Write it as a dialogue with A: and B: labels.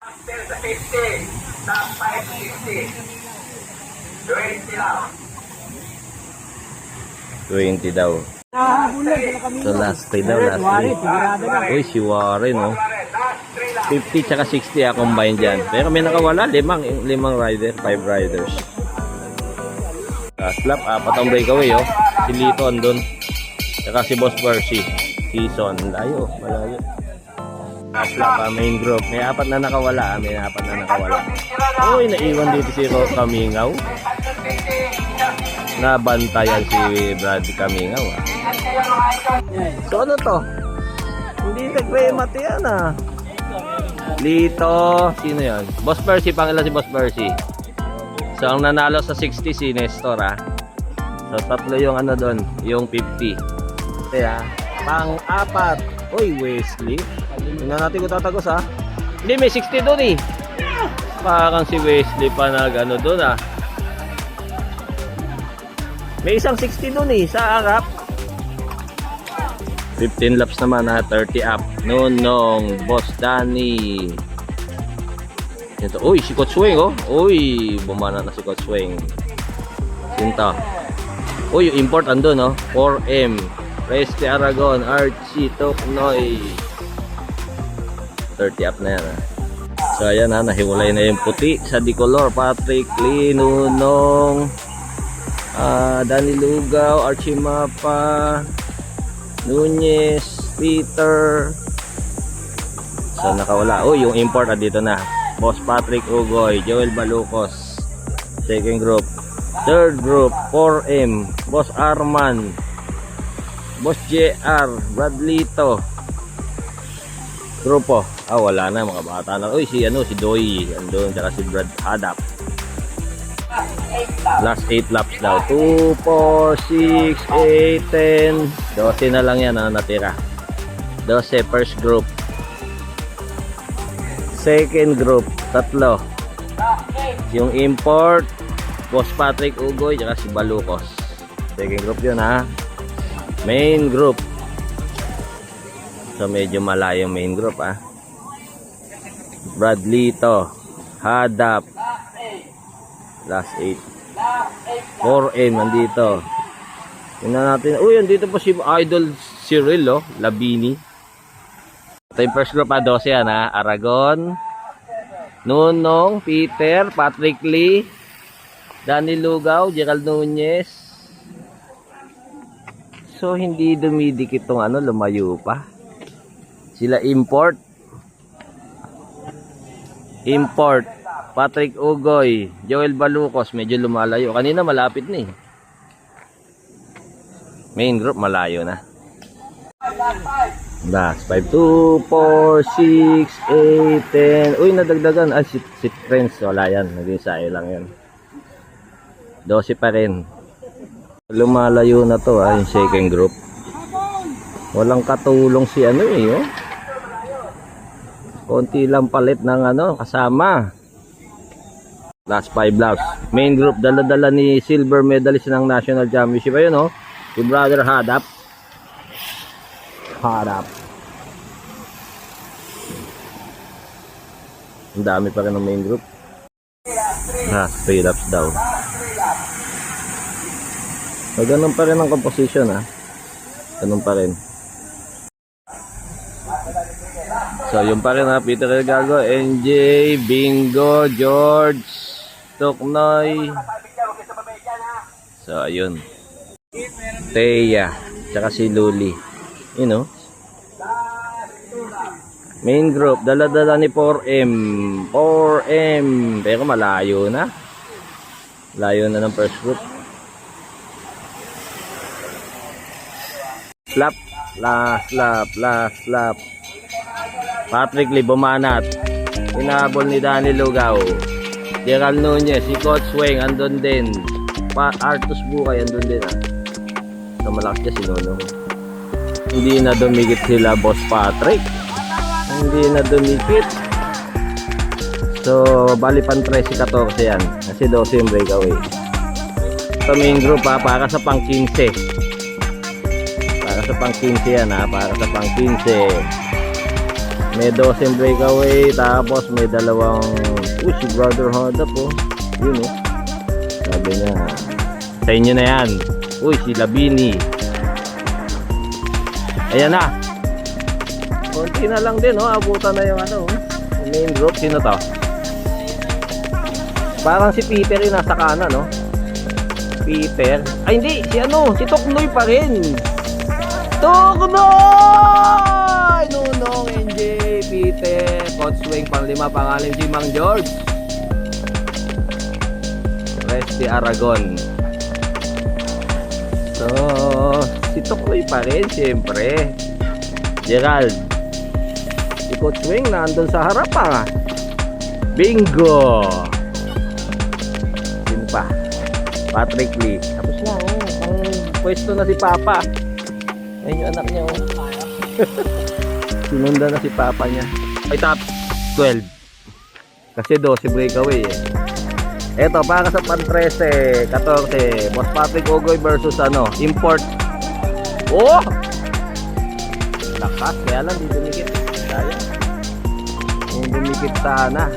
A: Sa 50, sa 560. 20 lang.
B: 20 daw. So last 3 daw, last 3. Uy, si Warren, oh. 50 tsaka 60 combine dyan. Pero may nakawala, limang rider, 5 riders. Last lap, 4 ang breakaway, oh. Si Lito andun. Tsaka si Boss Percy. Season, layo, malayo. Last lap, main group. May 4 na nakawala, Uy, naiwan dito si Kamingaw. Nabantayan si Brad Kamingaw, ah. So ano to? Hindi nag-remat yan, ah. Lito, sino yan? Boss Percy, pangalan si Boss Percy. So ang nanalo sa 60 si Nestor, ah. So tatlo yung ano doon, yung 50. Kaya pang-4, uy, Wesley. Tingnan natin kung tatagos, ah. Hindi, may 60 doon, eh. Parang si Wesley pa nag-ano doon, ah. May isang 60 doon, eh, sa harap. 15 laps naman, ha, 30 up. Nung Boss Danny. Ito, uy, si Coach Weng, oh. Uy, bumana na si Coach Weng. Sinta. Uy, yung import andun, oh. 4M. Reste Aragon, Archie, Toknoy. 30 up na yan, ha. So, ayan, ha, nahiwalay na yung puti sa Dicolor. Patrick Lee, Nunong, Danny Lugaw, Archie Mapa, Nunez, Peter. So nakawala. Oh, yung import dito na. Boss Patrick Ugoy, Joel Balucos. Second group. Third group, 4M. Boss Arman, Boss JR, Bradlito. Grupo. Wala na mga bata na. Uy, si Doy. Andun, tsaka si Brad Hadap. Last 8 laps daw. 2, 4, 6, 8, 10. 12 na lang yan, natira. 12 first group. Second group, 3. Yung import, Boss Patrick Ugoy, tsaka si Balucos. Second group yun, ha. Main group. So medyo malayo main group, ha. Bradlito, Hadap. Last 8. 4M nandito. Tingnan natin. Uy, nandito po si Idol Cyril, oh, Labini. Ito yung first group, 12 yan, ha. Aragon, Nunong, Peter, Patrick Lee, Danny Lugaw, Gerald Nunez. So hindi dumidikit tong lumayo pa. Sila import. Patrick Ugoy, Joel Balucos, medyo lumalayo. Kanina malapit na, eh. Main group malayo na. Last 5, 2, 4, 6, 8, 10. Uy, nadagdagan. Si Friends, wala yan. Naging sayo lang yan. 12 pa rin. Lumalayo na to, yung second group. Walang katulong si oh. Konti lang palit ng kasama. Last 5 laps. Main group, dala-dala ni silver medalist ng National Championship. Ayun, oh. Si Brother Hadap. Ang dami pa rin ng main group. 3 laps daw. So, ganun pa rin ang composition, ha. Ganun pa rin. So, yung pa rin, ha. Peter Gago, NJ, Bingo, George, Toknoy. So, ayun. Teya, tsaka si Luli. You know? Main group, dala-dala ni 4M. Pero malayo na. Layo na ng first group. Last lap. Patrick Lee bumanat. Inabol ni Danny Lugaw. Gerald Nunez, si Coach Weng, andun din. Artus Bukay, andun din, ha. So, malakas niya si Nunong. Hindi na dumikit sila, Boss Patrick. Hindi na dumikit. So, bali pan 13-14 yan. Kasi 12 yung breakaway. Ito main group, ha, para sa pang 15. Para sa pang 15 yan, ha. Para sa pang 15. May 12 breakaway, tapos may dalawang, si Brother Honda po. Yun oh. Sabi niya, sa inyo na yan. Si Labini. Ayan na. Konti na lang din, abutan na yung main group. Sino to? Parang si Peter yung nasa kanan, no? Peter. Ay, hindi. Si Toknoy pa rin. Toknoy! Nunong, NJ, Peter, Coach Wing, pang-5, pangalim si Mang George. Resty Aragon. So, si Toknoy pa rin, siyempre. Gerald. Si Coach Wing nandun sa harap pa. Bingo! Sino pa? Patrick Lee. Tapos na, pang pwesto na si Papa. Ayun yung anak niya, Sinunda na si Papa niya. Ay, top 12. Kasi 12 breakaway, Eto, para sa pan 13, 14. Boss Patrick Ogoy versus import. Lakas, kaya lang di dumikit. Kaya. Kung dumikit sana.